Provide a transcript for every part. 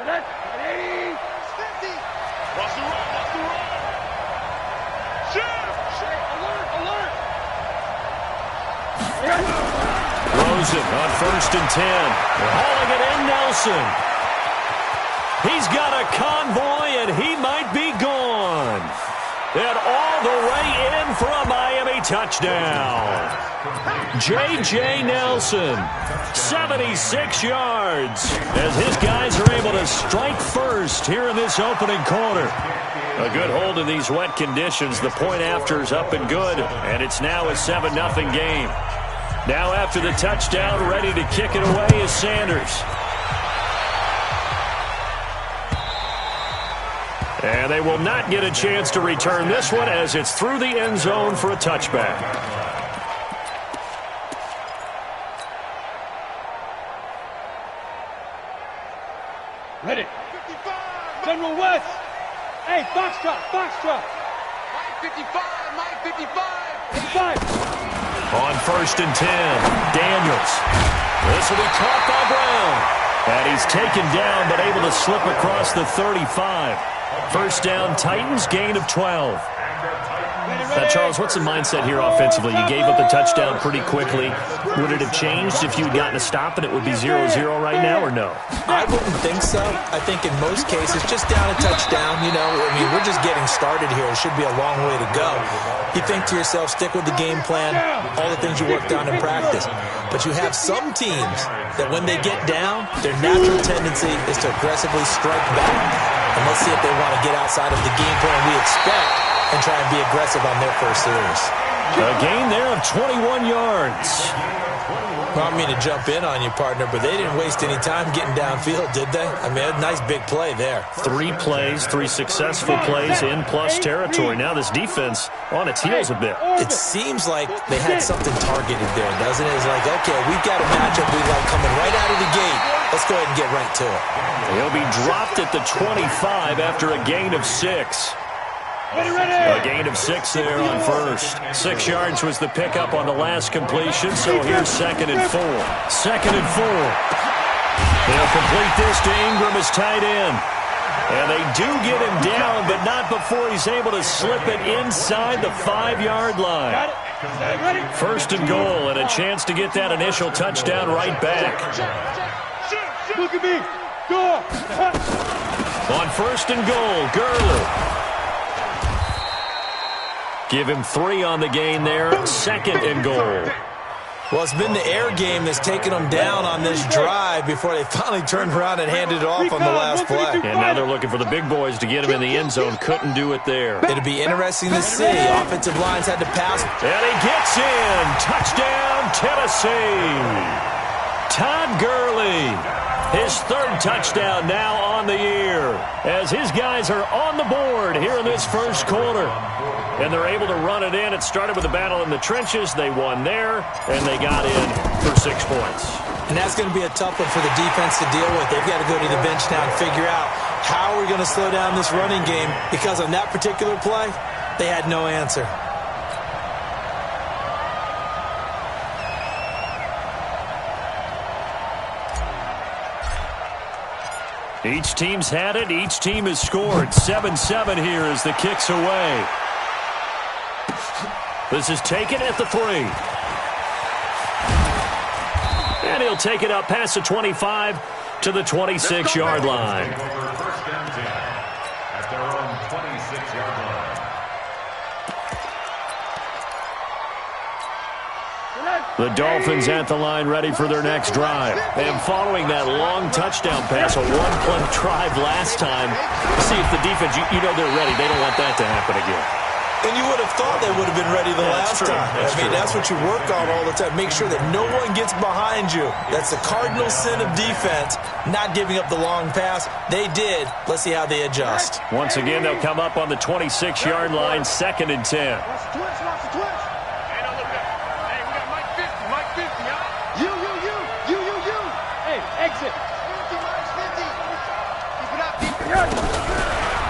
Ready? 50. Watch the run, watch the run. Shoot! Alert! Rosen on 1st and 10. They're hauling it in. Nelson. He's got a convoy, and he might be gone. And all the way in for a Miami touchdown. J.J. Nelson, 76 yards, as his guys are able to strike first here in this opening quarter. A good hold in these wet conditions. The point after's up and good, and it's now a 7-0 game. Now after the touchdown, ready to kick it away is Sanders. And they will not get a chance to return this one as it's through the end zone for a touchback. Ready. General West. Hey, Foxtrot. Mike 55. 55. On 1st and 10, Daniels. This will be caught by Brown. And he's taken down but able to slip across the 35. First down, Titans, gain of 12. Now, Charles, what's the mindset here offensively? You gave up the touchdown pretty quickly. Would it have changed if you had gotten a stop and it would be 0-0 right now, or no? I wouldn't think so. I think in most cases, just down a touchdown, you know, I mean, we're just getting started here. It should be a long way to go. You think to yourself, stick with the game plan, all the things you worked on in practice. But you have some teams that when they get down, their natural tendency is to aggressively strike back. And let's see if they want to get outside of the game plan we expect and try and be aggressive on their first series. A gain there of 21 yards. I don't mean to jump in on you, partner, but they didn't waste any time getting downfield, did they? I mean, a nice big play there. 3 plays, 3 successful plays in plus territory. Now this defense on its heels a bit. It seems like they had something targeted there, doesn't it? It's like, okay, we've got a matchup we like coming right out of the gate. Let's go ahead and get right to it. He'll be dropped at the 25 after a gain of 6. A gain of 6 there on first. 6 yards was the pickup on the last completion, so here's 2nd and 4. 2nd and 4. They'll complete this to Ingram as tight end. And they do get him down, but not before he's able to slip it inside the 5-yard line. 1st and goal, and a chance to get that initial touchdown right back. Look at me. Go. On 1st and goal, Gurley. Give him 3 on the gain there. 2nd and goal. Well, it's been the air game that's taken them down on this drive before they finally turned around and handed it off on the last play. And now they're looking for the big boys to get him in the end zone. Couldn't do it there. It'll be interesting to see. Offensive lines had to pass. And he gets in. Touchdown, Tennessee. Todd Gurley. His 3rd touchdown now on the year, as his guys are on the board here in this first quarter. And they're able to run it in. It started with a battle in the trenches. They won there, and they got in for 6 points. And that's going to be a tough one for the defense to deal with. They've got to go to the bench now and figure out how we're going to slow down this running game, because on that particular play, they had no answer. Each team's had it. Each team has scored. 7-7 here as the kick's away. This is taken at the 3. And he'll take it up past the 25 to the 26-yard line. At their own 26-yard line. The Dolphins at the line ready for their next drive. And following that long touchdown pass, a 1-play drive last time, see if the defense, you know they're ready. They don't want that to happen again. And you would have thought they would have been ready the last time. That's what you work on all the time. Make sure that no one gets behind you. That's the cardinal sin of defense, not giving up the long pass. They did. Let's see how they adjust. Once again, they'll come up on the 26-yard line, 2nd and 10.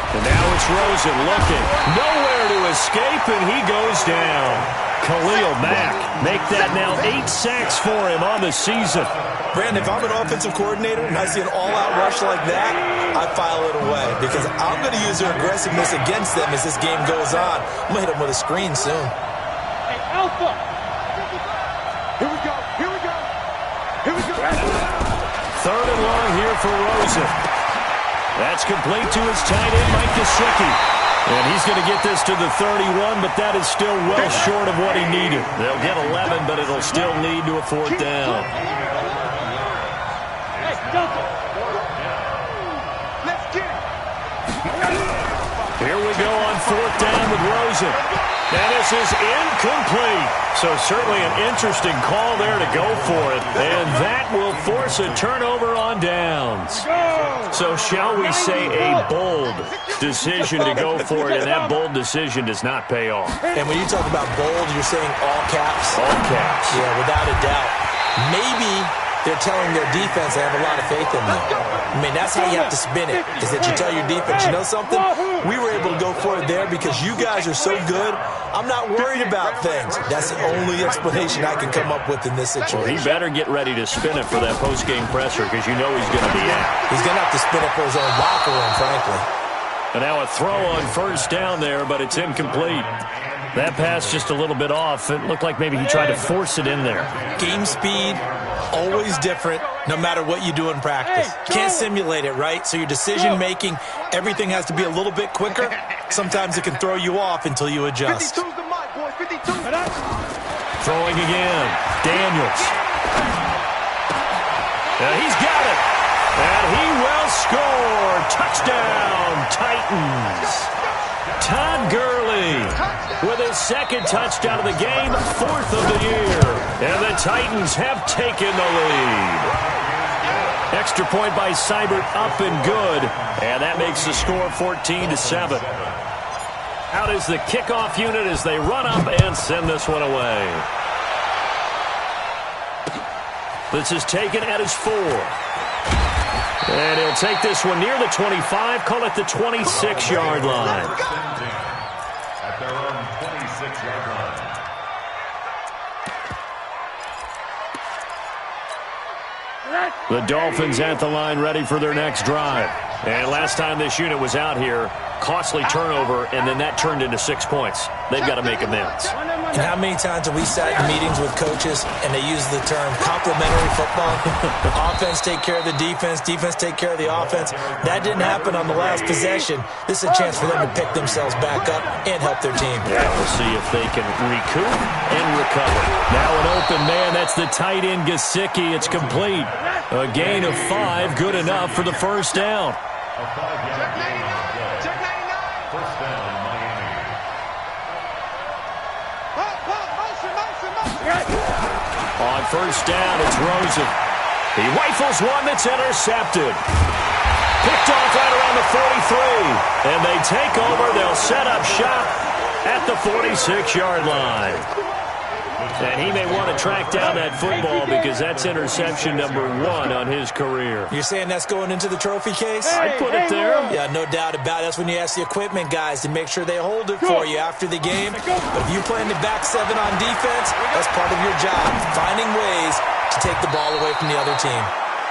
And now it's Rosen looking. Nowhere to escape, and he goes down. Khalil Mack make that now 8 sacks for him on the season. Brandon, if I'm an offensive coordinator and I see an all-out rush like that, I file it away because I'm going to use their aggressiveness against them as this game goes on. I'm going to hit them with a screen soon. Hey, Alpha! Here we go, here we go, here we go. Third and long here for Rosen. That's complete to his tight end, Mike Gesicki. And he's going to get this to the 31, but that is still well short of what he needed. They'll get 11, but it'll still lead to a 4th down. Hey, Delta! Let's get it! Here we go on 4th down with Rosen. And this is incomplete. So certainly an interesting call there to go for it. And that will force a turnover on downs. So shall we say a bold decision to go for it, and that bold decision does not pay off. And when you talk about bold, you're saying all caps? All caps. Yeah, without a doubt. Maybe they're telling their defense they have a lot of faith in them. I mean, that's how you have to spin it, is that you tell your defense, you know something? We were able to go for it there because you guys are so good. I'm not worried about things. That's the only explanation I can come up with in this situation. Well, he better get ready to spin it for that post-game presser because you know he's going to be out. He's going to have to spin it for his own locker room, frankly. And now a throw on 1st down there, but it's incomplete. That pass just a little bit off. It looked like maybe he tried to force it in there. Game speed, always different, no matter what you do in practice. Can't simulate it, right? So your decision-making, everything has to be a little bit quicker. Sometimes it can throw you off until you adjust. 52's the mark, boys. 52. Throwing again. Daniels. And he's got it. And he will score. Touchdown, Titans. Todd Gurley with his 2nd touchdown of the game, 4th of the year. And the Titans have taken the lead. Extra point by Seibert, up and good. And that makes the score 14-7. Out is the kickoff unit as they run up and send this one away. This is taken at his 4. And he'll take this one near the 25, call it the 26-yard line. At their own 26-yard line. The Dolphins at the line ready for their next drive. And last time this unit was out here, costly turnover, and then that turned into 6 points. They've got to make amends. And how many times have we sat in meetings with coaches and they use the term complementary football? Offense take care of the defense, defense take care of the offense. That didn't happen on the last possession. This is a chance for them to pick themselves back up and help their team. Yeah, we'll see if they can recoup and recover. Now an open man, that's the tight end Gesicki. It's complete. A gain of 5, good enough for the 1st down. A 5-yard gain on the play. 1st down, Miami. On 1st down, it's Rosen. He rifles one that's intercepted. Picked off right around the 43. And they take over. They'll set up shop at the 46-yard line. And he may want to track down that football because that's interception number 1 on his career. You're saying that's going into the trophy case? I'd put it there. Yeah, no doubt about it. That's when you ask the equipment guys to make sure they hold it for you after the game. But if you plan to back 7 on defense, that's part of your job, finding ways to take the ball away from the other team.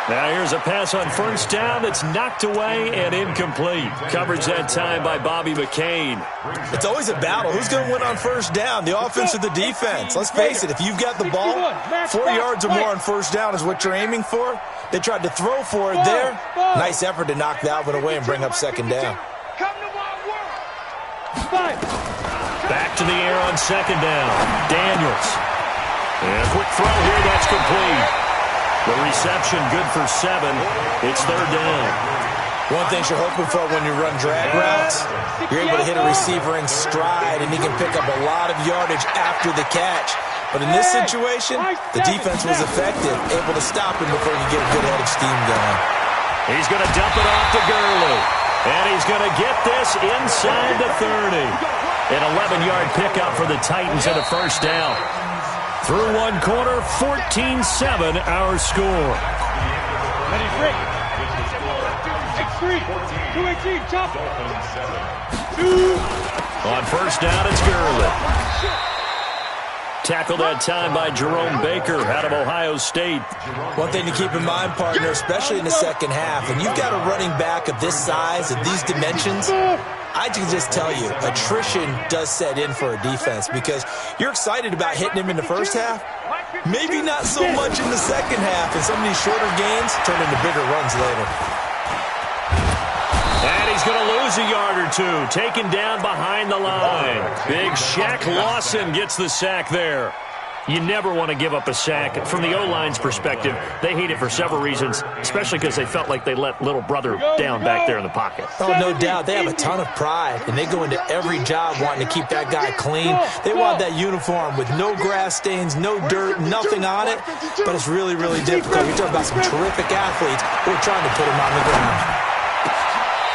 Now here's a pass on 1st down that's knocked away and incomplete. Coverage that time by Bobby McCain. It's always a battle. Who's going to win on 1st down, the offense or the defense? Let's face it, if you've got the ball, 4 yards or more on 1st down is what you're aiming for. They tried to throw for it there. Nice effort to knock that one away and bring up 2nd down. Back to the air on 2nd down. Daniels. And a quick throw here, that's complete. The reception good for 7. It's 3rd down. One thing you're hoping for when you run drag routes, you're able to hit a receiver in stride, and he can pick up a lot of yardage after the catch. But in this situation, the defense was effective, able to stop him before he could get a good head of steam going. He's going to dump it off to Gurley. And he's going to get this inside the 30. An 11-yard pickup for the Titans and a 1st down. Through 1 quarter, 14-7 our score. Ready, break. X3, 218, chop. 2. On 1st down, it's Gurley. Tackled that time by Jerome Baker out of Ohio State. One thing to keep in mind, partner, especially in the second half, when you've got a running back of this size, of these dimensions, I can just tell you, attrition does set in for a defense because you're excited about hitting him in the first half. Maybe not so much in the second half, and some of these shorter gains turn into bigger runs later. And he's going to lose a yard or two, taken down behind the line. Big Shaq Lawson gets the sack there. You never want to give up a sack. From the O-line's perspective, they hate it for several reasons, especially because they felt like they let little brother down back there in the pocket. Oh, no doubt. They have a ton of pride, and they go into every job wanting to keep that guy clean. They want that uniform with no grass stains, no dirt, nothing on it, but it's really, really difficult. You're talking about some terrific athletes who are trying to put him on the ground.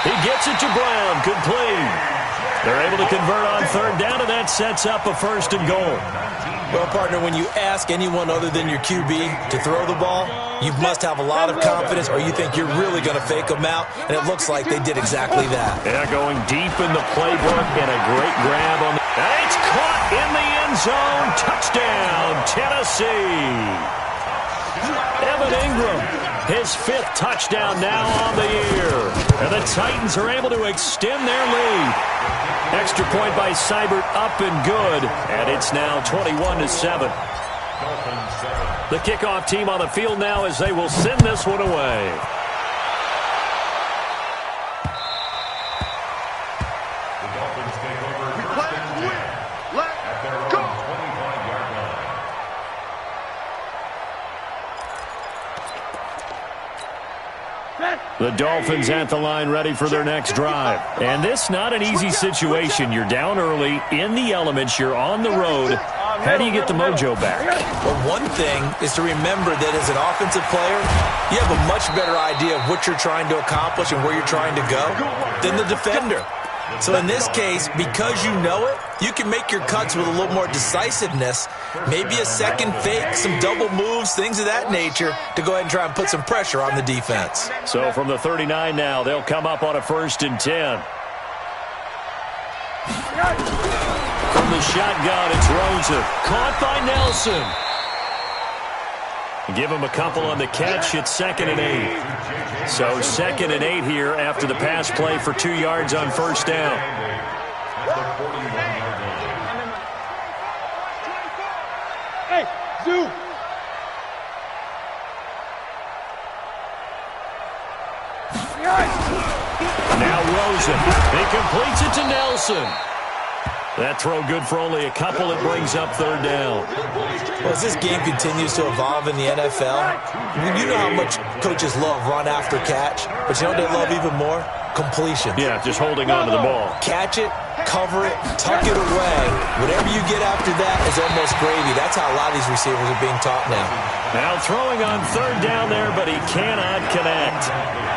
He gets it to Brown, complete. They're able to convert on third down, and that sets up a 1st and goal. Well, partner, when you ask anyone other than your QB to throw the ball, you must have a lot of confidence or you think you're really going to fake them out, and it looks like they did exactly that. Yeah, going deep in the playbook and a great grab on the... And it's caught in the end zone. Touchdown, Tennessee. Evan Ingram, his 5th touchdown now on the year. And the Titans are able to extend their lead. Extra point by Seibert, up and good. And it's now 21-7. The kickoff team on the field now as they will send this one away. The Dolphins at the line ready for their next drive. And this not an easy situation. You're down early, in the elements, you're on the road. How do you get the mojo back? Well, one thing is to remember that as an offensive player, you have a much better idea of what you're trying to accomplish and where you're trying to go than the defender. So in this case, because you know it, you can make your cuts with a little more decisiveness, maybe a second fake, some double moves, things of that nature, to go ahead and try and put some pressure on the defense. So from the 39 now, they'll come up on a 1st and 10. From the shotgun, it's Rosen. Caught by Nelson. Give him a couple on the catch. It's 2nd and 8. So 2nd and 8 here after the pass play for 2 yards on 1st down. Hey, Zoo. Now Rosen. He completes it to Nelson. That throw good for only a couple. It brings up 3rd down. Well, as this game continues to evolve in the NFL, you know how much coaches love run after catch, but you know what they love even more? Completion. Yeah, just holding on to the ball. Catch it, cover it, tuck it away. Whatever you get after that is almost gravy. That's how a lot of these receivers are being taught now. Now throwing on 3rd down there, but he cannot connect.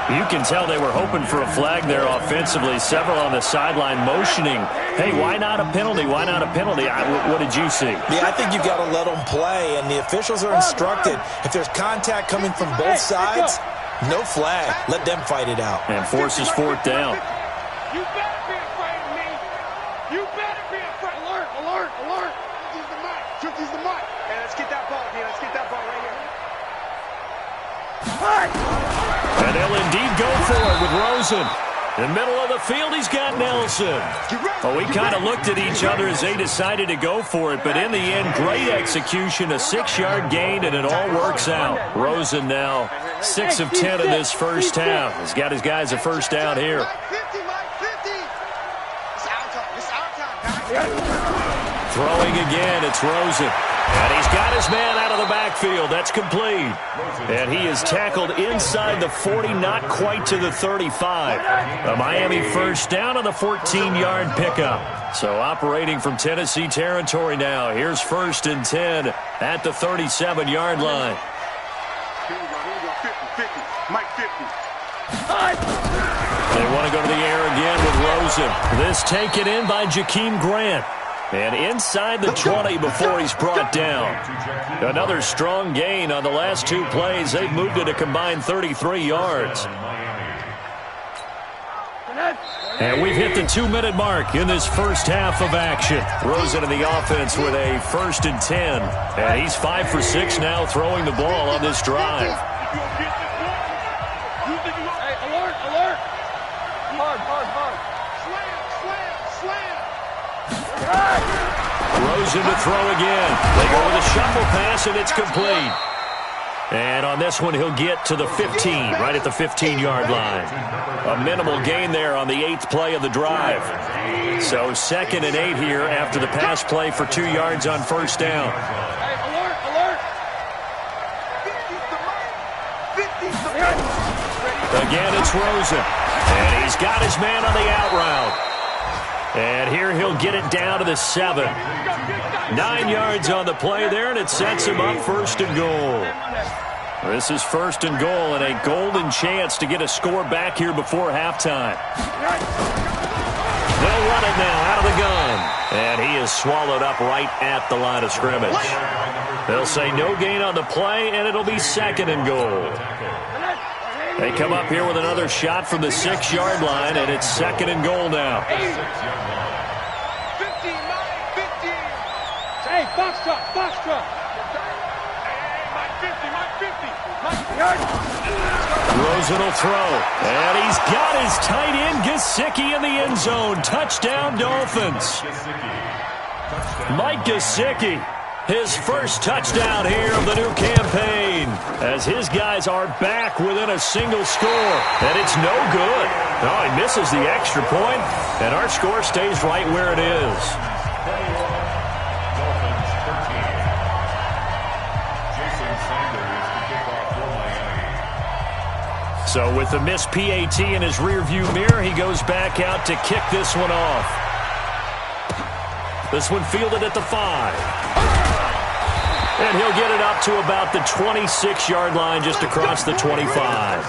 You can tell they were hoping for a flag there offensively. Several on the sideline motioning. Hey, why not a penalty? Why not a penalty? What did you see? Yeah, I think you've got to let them play, and the officials are instructed. If there's contact coming from both sides, no flag. Let them fight it out. And forces 4th down. You better be afraid of me. You better be afraid. Alert, alert, alert. Use the mic. Just use the mic. Hey, let's get that ball, D. Let's get that ball right here. And they'll indeed go for it with Rosen. In the middle of the field, he's got Nelson. Well, we kind of looked at each other as they decided to go for it, but in the end, great execution, a 6-yard gain, and it all works out. Rosen now 6 of 10 in this first half. He's got his guys a 1st down here. Throwing again, it's Rosen. And he's got his man out of the backfield. That's complete. And he is tackled inside the 40, not quite to the 35. A Miami 1st down on the 14-yard pickup. So operating from Tennessee territory now. Here's 1st and 10 at the 37-yard line. Here we go. 50, 50. Mike 50. They want to go to the air again with Rosen. This taken in by Jakeem Grant. And inside the 20 before he's brought down. Another strong gain on the last 2 plays. They've moved it a combined 33 yards. And we've hit the 2-minute mark in this first half of action. Rosen in the offense with a 1st and 10. And he's 5 for 6 now throwing the ball on this drive. Hey, alert, alert. Hard. Slam. Rosen to throw again. They go with a shuffle pass, and it's complete. And on this one, he'll get to the 15, right at the 15-yard line. A minimal gain there on the 8th play of the drive. So 2nd and 8 here after the pass play for 2 yards on 1st down. Hey, alert. Again, it's Rosen. And he's got his man on the out route. And here he'll get it down to the 7. 9 yards on the play there, and it sets him up 1st and goal. This is 1st and goal, and a golden chance to get a score back here before halftime. They'll run it now out of the gun. And he is swallowed up right at the line of scrimmage. They'll say no gain on the play, and it'll be 2nd and goal. They come up here with another shot from the 6-yard line, and it's 2nd and goal now. 15. Hey, box truck. Rosen will throw, and he's got his tight end Gesicki in the end zone. Touchdown, Dolphins. Mike Gesicki, his first touchdown here of the new campaign, as his guys are back within a single score, and it's no good. No, he misses the extra point, and our score stays right where it is. So with the missed PAT in his rearview mirror, he goes back out to kick this one off. This one fielded at the 5. And he'll get it up to about the 26-yard line, just across the 25.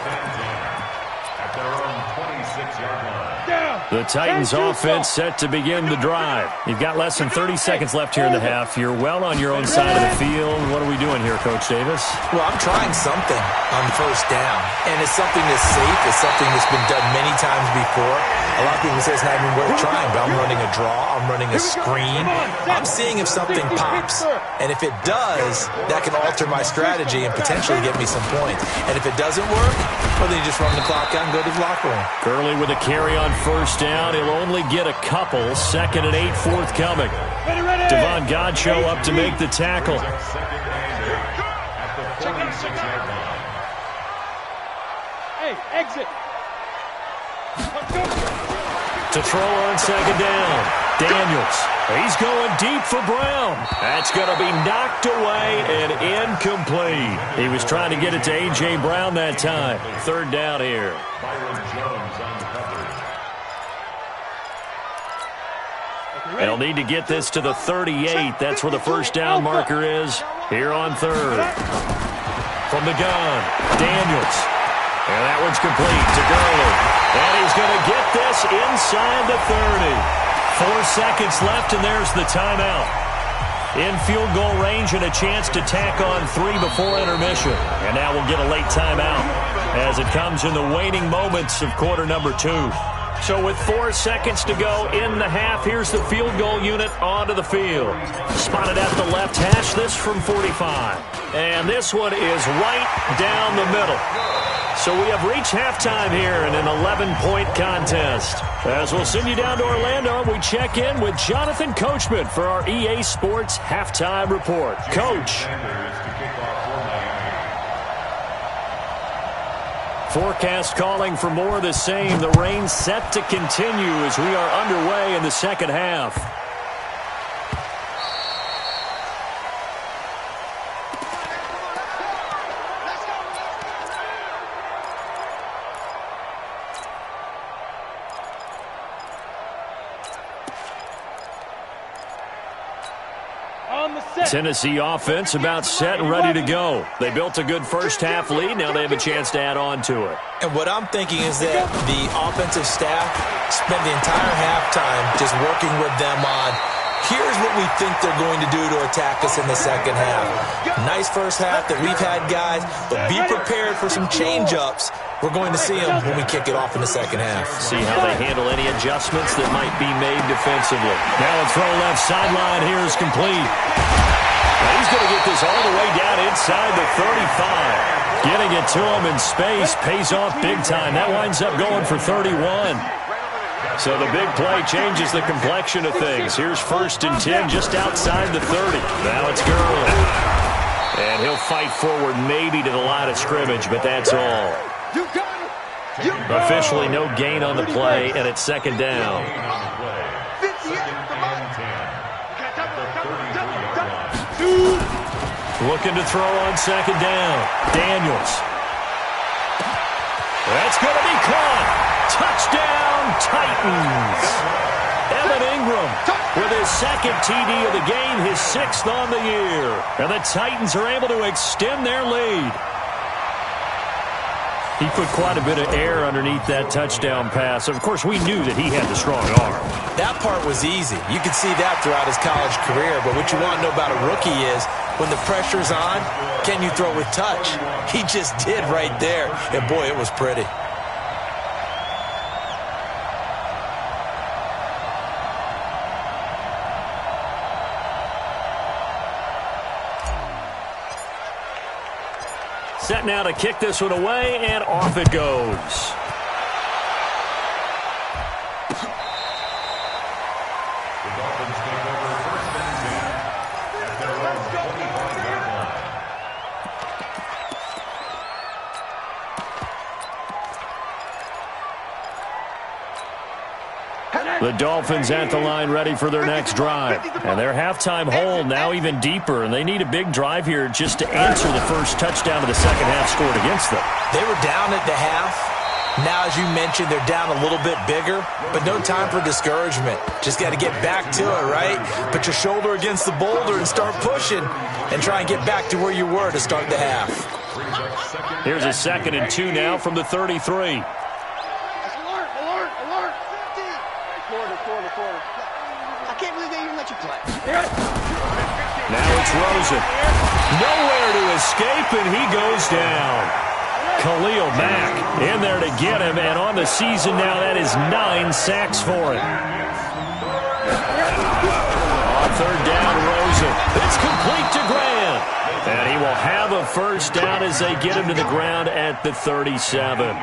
The Titans offense set to begin the drive. You've got less than 30 seconds left here in the half. You're well on your own side of the field. What are we doing here, Coach Davis? Well, I'm trying something on 1st down, and it's something that's safe. It's something that's been done many times before. A lot of people say it's not even worth trying, but I'm running a draw. I'm running a screen. I'm seeing if something pops, and if it does, that can alter my strategy and potentially get me some points. And if it doesn't work, well, then you just run the clock out and go to the locker room. Gurley with a carry on 1st down. He'll only get a couple. 2nd and 8 forthcoming. Devon Godchaux up to make the tackle. Hey, exit. To throw on 2nd down. Daniels. He's going deep for Brown. That's going to be knocked away and incomplete. He was trying to get it to A.J. Brown that time. 3rd down here. They'll need to get this to the 38. That's where the 1st down marker is here on 3rd. From the gun, Daniels. And that one's complete to Gurley. And he's going to get this inside the 30. 4 seconds left, and there's the timeout. In field goal range and a chance to tack on 3 before intermission. And now we'll get a late timeout as it comes in the waning moments of quarter number 2. So with 4 seconds to go in the half, here's the field goal unit onto the field. Spotted at the left hash, this from 45. And this one is right down the middle. So we have reached halftime here in an 11-point contest. As we'll send you down to Orlando, we check in with Jonathan Coachman for our EA Sports Halftime Report. Coach. Forecast calling for more of the same. The rain set to continue as we are underway in the second half. Tennessee offense about set and ready to go. They built a good first half lead. Now they have a chance to add on to it. And what I'm thinking is that the offensive staff spent the entire halftime just working with them on, here's what we think they're going to do to attack us in the second half. Nice first half that we've had, guys, but be prepared for some change-ups We're going to see them when we kick it off in the second half. See how they handle any adjustments that might be made defensively. Now a throw left sideline here is complete. Now he's going to get this all the way down inside the 35. Getting it to him in space pays off big time. That winds up going for 31. So the big play changes the complexion of things. Here's 1st and 10 just outside the 30. Now it's Gurley. And he'll fight forward maybe to the line of scrimmage, but that's all. Officially no gain on the play, and it's 2nd down. Looking to throw on 2nd down. Daniels. That's going to be caught. Touchdown, Titans. Evan Ingram with his 2nd TD of the game, his 6th on the year. And the Titans are able to extend their lead. He put quite a bit of air underneath that touchdown pass. Of course, we knew that he had the strong arm. That part was easy. You could see that throughout his college career. But what you want to know about a rookie is when the pressure's on, can you throw with touch? He just did right there. And, boy, it was pretty. Set now to kick this one away, and off it goes. The Dolphins at the line ready for their next drive. And their halftime hole now even deeper, and they need a big drive here just to answer the first touchdown of the second half scored against them. They were down at the half. Now, as you mentioned, they're down a little bit bigger, but no time for discouragement. Just got to get back to it, right? Put your shoulder against the boulder and start pushing and try and get back to where you were to start the half. Here's a 2nd and 2 now from the 33. I can't believe they even let you play. Now it's Rosen. Nowhere to escape, and he goes down. Khalil Mack in there to get him, and on the season now, that is 9 sacks for him. On 3rd down, Rosen. It's complete to Grant. And he will have a first down as they get him to the ground at the 37.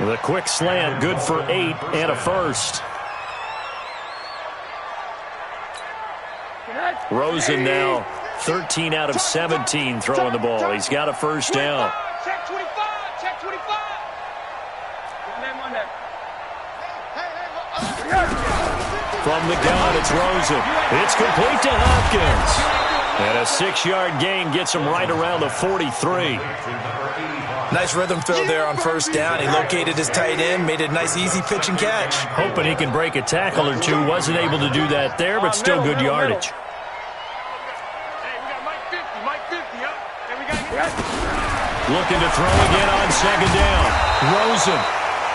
The quick slant, good for 8 and a first. Rosen now 13 out of 17 throwing the ball. He's got a first down. Check 25. Check 25. From the gun, it's Rosen. It's complete to Hopkins. And a 6-yard gain gets him right around the 43. Nice rhythm throw there on first down. He located his tight end, made a nice easy pitch and catch. Hoping he can break a tackle or two. Wasn't able to do that there, but still good yardage. Looking to throw again on 2nd down. Rosen.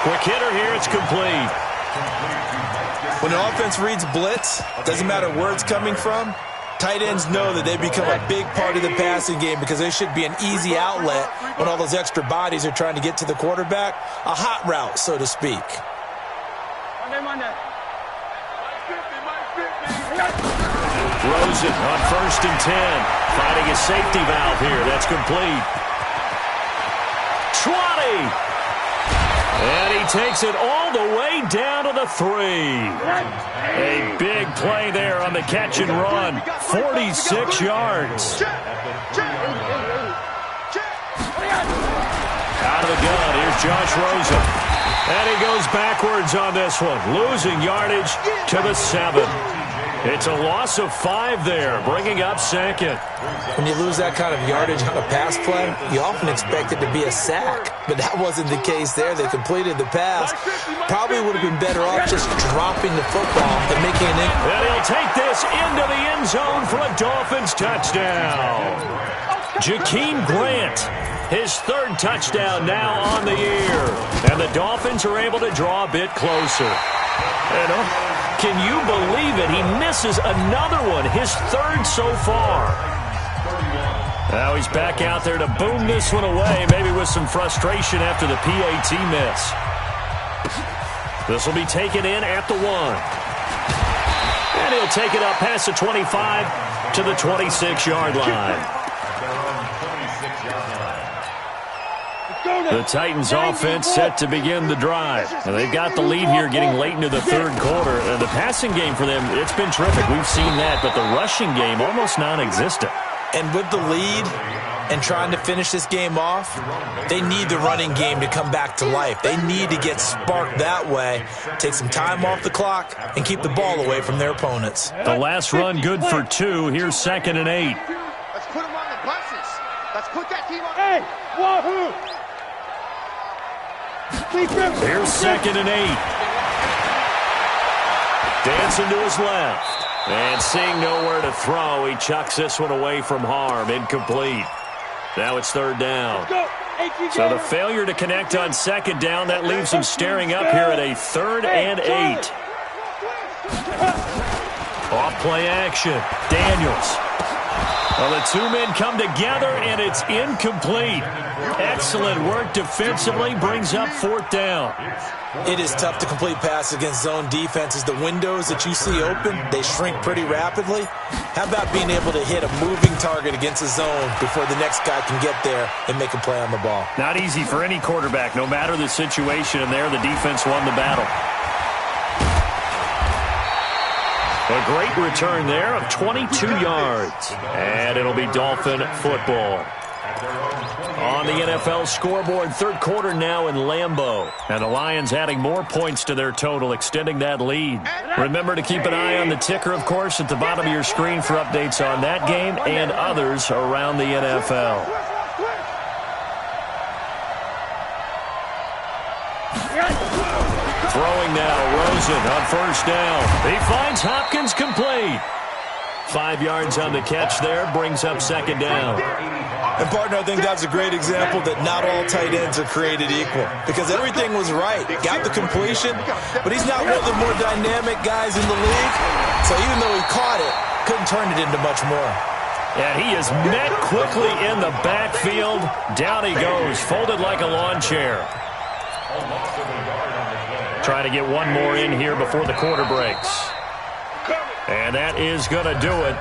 Quick hitter here. It's complete. When an offense reads blitz, doesn't matter where it's coming from, tight ends know that they become a big part of the passing game because there should be an easy outlet when all those extra bodies are trying to get to the quarterback. A hot route, so to speak. Rosen on 1st and 10. Finding a safety valve here. That's complete. 20. And he takes it all the way down to the 3. A big play there on the catch and run. 46 yards. Out of the gun, here's Josh Rosen. And he goes backwards on this one, losing yardage to the 7. It's a loss of 5 there, bringing up 2nd. When you lose that kind of yardage on a pass play, you often expect it to be a sack. But that wasn't the case there. They completed the pass. Probably would have been better off just dropping the football and making an inch. And he'll take this into the end zone for a Dolphins touchdown. Jakeem Grant, his 3rd touchdown now on the year. And the Dolphins are able to draw a bit closer. Can you believe it? He misses another one, his 3rd so far. Now he's back out there to boom this one away, maybe with some frustration after the PAT miss. This will be taken in at the 1. And he'll take it up past the 25 to the 26-yard line. The Titans offense set to begin the drive. And they've got the lead here getting late into the third quarter. The passing game for them, it's been terrific. We've seen that, but the rushing game almost non-existent. And with the lead and trying to finish this game off, they need the running game to come back to life. They need to get sparked that way, take some time off the clock, and keep the ball away from their opponents. The last run good for 2. Here's 2nd and 8. Let's put them on the buses. Let's put that team on. Hey, wahoo! Here's 2nd and 8. Dancing to his left. And seeing nowhere to throw, he chucks this one away from harm. Incomplete. Now it's 3rd down. So the failure to connect on 2nd down, that leaves him staring up here at a 3rd and 8. Off play action. Daniels. Well, the two men come together, and it's incomplete. Excellent work defensively, brings up 4th down. It is tough to complete passes against zone defenses. The windows that you see open, they shrink pretty rapidly. How about being able to hit a moving target against a zone before the next guy can get there and make a play on the ball? Not easy for any quarterback, no matter the situation, and there the defense won the battle. A great return there of 22 yards. And it'll be Dolphin football. On the NFL scoreboard, third quarter now in Lambeau. And the Lions adding more points to their total, extending that lead. Remember to keep an eye on the ticker, of course, at the bottom of your screen for updates on that game and others around the NFL. Throwing now, Rosen on first down. He finds Hopkins complete. 5 yards on the catch there, brings up 2nd down. And, partner, I think that's a great example that not all tight ends are created equal because everything was right. Got the completion, but he's not one of the more dynamic guys in the league. So even though he caught it, couldn't turn it into much more. And he is met quickly in the backfield. Down he goes, folded like a lawn chair. Trying to get one more in here before the quarter breaks. And that is going to do it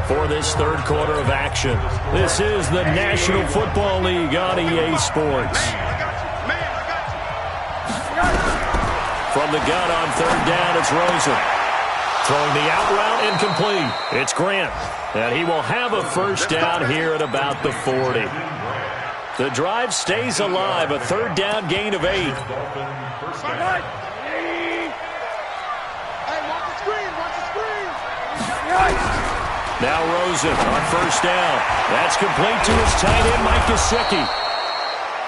for this third quarter of action. This is the National Football League on EA Sports. From the gun on third down, it's Rosen. Throwing the out route incomplete. It's Grant. And he will have a first down here at about the 40. The drive stays alive. A third down gain of 8. Now Rosen on first down. That's complete to his tight end, Mike Gesicki.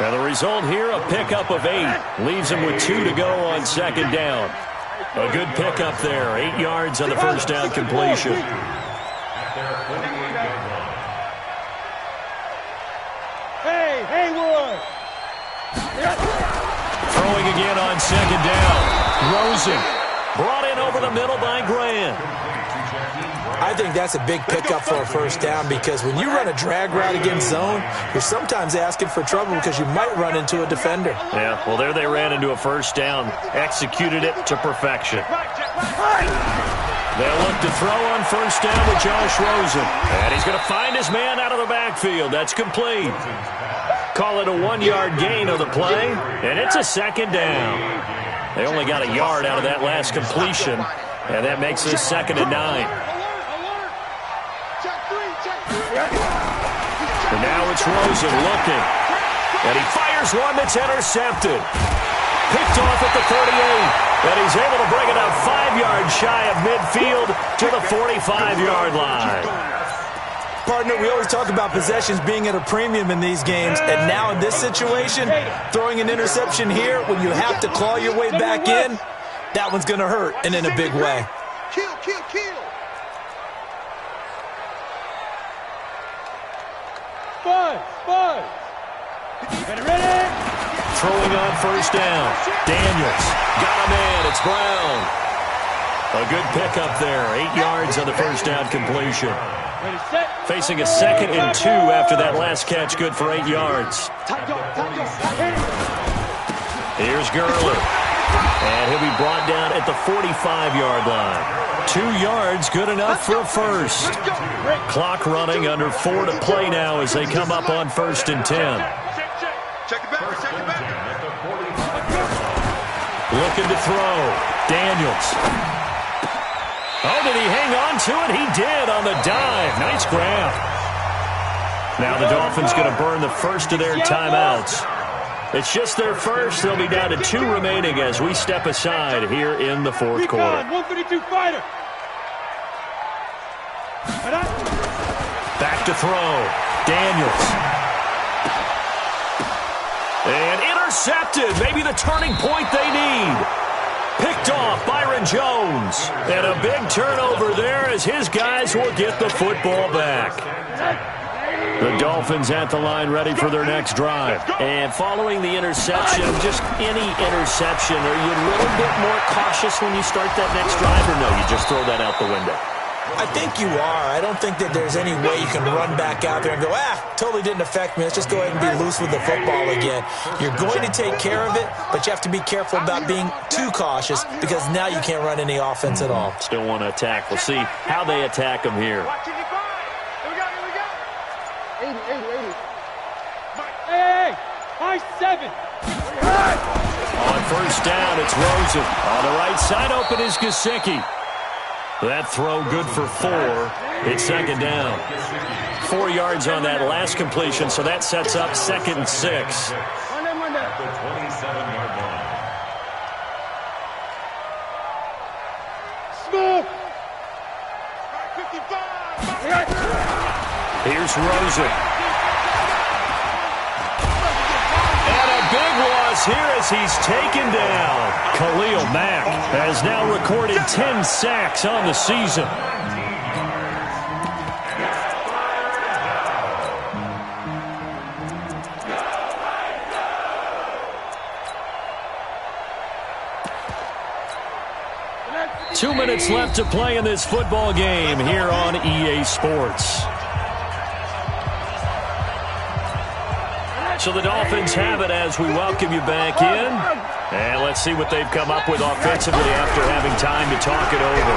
And the result here, a pickup of 8. Leaves him with 2 to go on 2nd down. A good pickup there. 8 yards on the first down completion. Hey, Haywood! Throwing again on 2nd down. Rosen brought in over the middle by Grant. I think that's a big pickup for a first down because when you run a drag route against zone, you're sometimes asking for trouble because you might run into a defender. Yeah, well, there they ran into a first down. Executed it to perfection. They'll look to throw on first down with Josh Rosen. And he's going to find his man out of the backfield. That's complete. Call it a 1-yard gain of the play, and it's a 2nd down. They only got a yard out of that last completion, and that makes this 2nd and 9. And now it's Rosen looking. And he fires one that's intercepted. Picked off at the 38. And he's able to bring it up 5 yards shy of midfield to the 45-yard line. Partner, we always talk about possessions being at a premium in these games. And now in this situation, throwing an interception here when you have to claw your way back in, that one's going to hurt, and in a big way. Kill. Bud! Ready? Throwing on first down. Daniels got a man. It's Brown. A good pickup there. 8 yards on the first down completion. Facing a 2nd and 2 after that last catch, good for 8 yards. Here's Gurley. And he'll be brought down at the 45-yard line. 2 yards, good enough for a first. Clock running, under 4 to play now as they come up on 1st and 10. Check it back. Looking to throw. Daniels. Oh, did he hang on to it? He did on the dive. Nice grab. Now the Dolphins going to burn the first of their timeouts. It's just their first. They'll be down to 2 remaining as we step aside here in the 4th quarter. 132 fighter. Back to throw. Daniels. And intercepted. Maybe the turning point they need. Picked off Byron Jones. And a big turnover there as his guys will get the football back. The Dolphins at the line ready for their next drive. And following the interception, just any interception, are you a little bit more cautious when you start that next drive, or no, you just throw that out the window? I think you are. I don't think that there's any way you can run back out there and go, totally didn't affect me. Let's just go ahead and be loose with the football again. You're going to take care of it, but you have to be careful about being too cautious because now you can't run any offense at all. Still want to attack. We'll see how they attack them here. Hey, high 7. On 1st down, it's Rosen. On the right side, open is Gesicki. That throw good for 4. It's 2nd down. 4 yards on that last completion, so that sets up 2nd and 6. At the 27-yard line. Smooth. Here's Rosen. And a big loss here as he's taken down. Khalil Mack has now recorded 10 sacks on the season. Two minutes left to play in this football game here on EA Sports. So the Dolphins have it as we welcome you back in. And let's see what they've come up with offensively after having time to talk it over.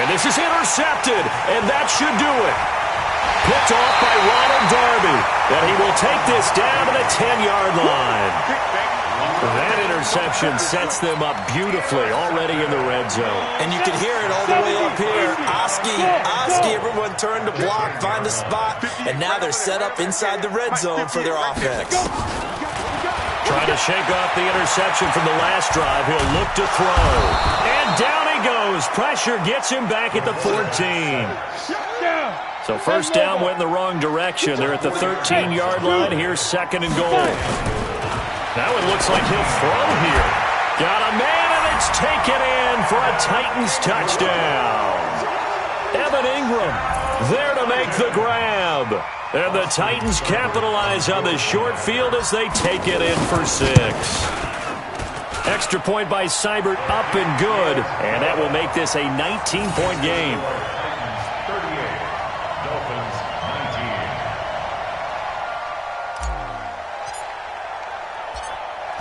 And this is intercepted, and that should do it. Picked off by Ronald Darby. And he will take this down to the 10-yard line. That interception sets them up beautifully already in the red zone. And you can hear it all the way up here. Oski, everyone turned to block, find a spot, and now they're set up inside the red zone for their offense. Trying to shake off the interception from the last drive. He'll look to throw. And down he goes. Pressure gets him back at the 14. So 1st down went in the wrong direction. They're at the 13-yard line. Here's 2nd and goal. Now it looks like he'll throw here. Got a man, and it's taken in for a Titans touchdown. Evan Ingram there to make the grab. And the Titans capitalize on the short field as they take it in for 6. Extra point by Seibert, up and good. And that will make this a 19-point game. 38. Dolphins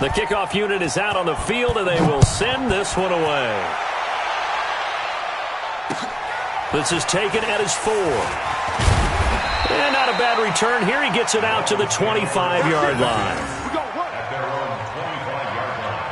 19. The kickoff unit is out on the field, and they will send this one away. This is taken at his 4. And not a bad return here. He gets it out to the 25-yard line. At their own 25-yard line.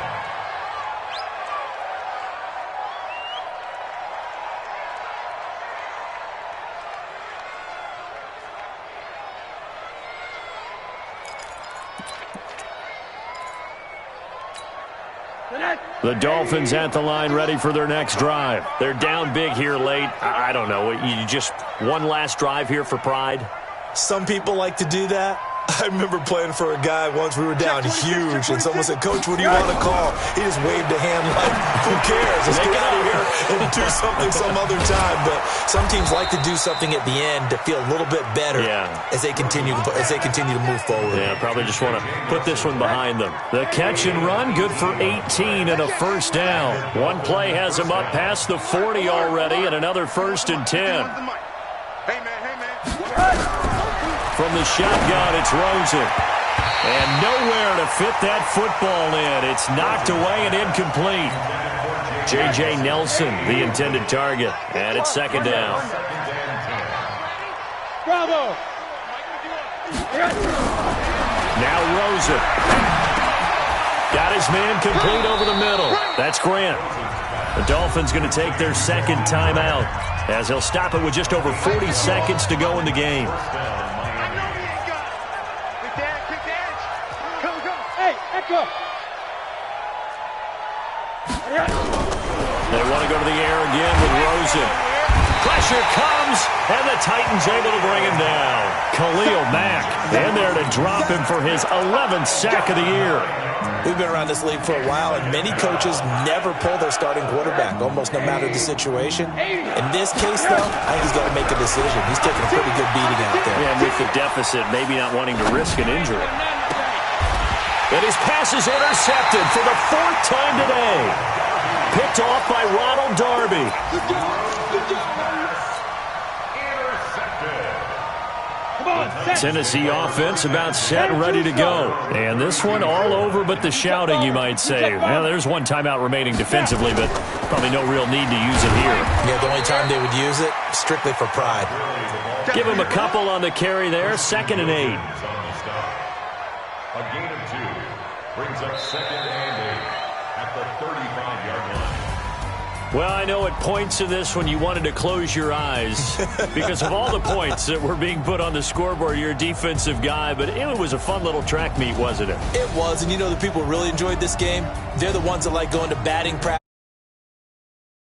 The Dolphins at the line ready for their next drive. They're down big here late. I don't know. You just one last drive here for pride? Some people like to do that. I remember playing for a guy once. We were down huge, and someone said, "Coach, what do you want to call?" He just waved a hand like, "Who cares? Let's get out of here and do something some other time." But some teams like to do something at the end to feel a little bit better as they continue to move forward. Yeah, probably just want to put this one behind them. The catch and run, good for 18 and a first down. One play has him up past the 40 already, and another 1st and 10. Hey, man. From the shotgun, it's Rosen. And nowhere to fit that football in. It's knocked away and incomplete. J.J. Nelson, the intended target. And it's 2nd down. Bravo! Now Rosen. Got his man complete over the middle. That's Grant. The Dolphins going to take their 2nd timeout, as he'll stop it with just over 40 seconds to go in the game. They want to go to the air again with Rosen. Pressure comes, and the Titans able to bring him down. Khalil Mack in there to drop him for his 11th sack of the year. We've been around this league for a while, and many coaches never pull their starting quarterback, almost no matter the situation. In this case, though, I think he's got to make a decision. He's taking a pretty good beating out there. Yeah, and with the deficit, maybe not wanting to risk an injury. And his pass is intercepted for the 4th time today. Picked off by Ronald Darby. Tennessee offense about set and ready to go. And this one all over but the shouting, you might say. Well, there's one timeout remaining defensively, but probably no real need to use it here. Yeah, the only time they would use it, strictly for pride. Give him a couple on the carry there, 2nd and 8. A gain of 2 brings up 2nd and 8 at the 35-yard line. Well, I know at points in this when you wanted to close your eyes because of all the points that were being put on the scoreboard. You're a defensive guy, but it was a fun little track meet, wasn't it? It was, and you know the people who really enjoyed this game? They're the ones that like going to batting practice.